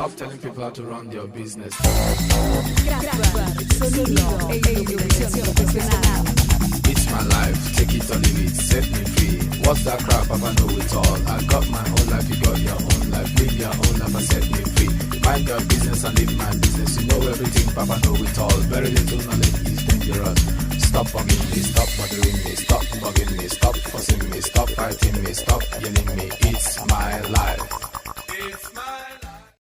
Stop telling people how to run their business. Sonido e iluminación profesional. It's my life, take it or leave it, set me free. What's that crap? Papa know it all. I got my own life, you got your own life. Live your own life and set me free. Mind your business and live my business. You know everything, Papa know it all. Very little knowledge is dangerous. Stop bugging me, stop bothering me, stop bugging me, stop fussing me, stop fighting me, stop yelling me. It's my life.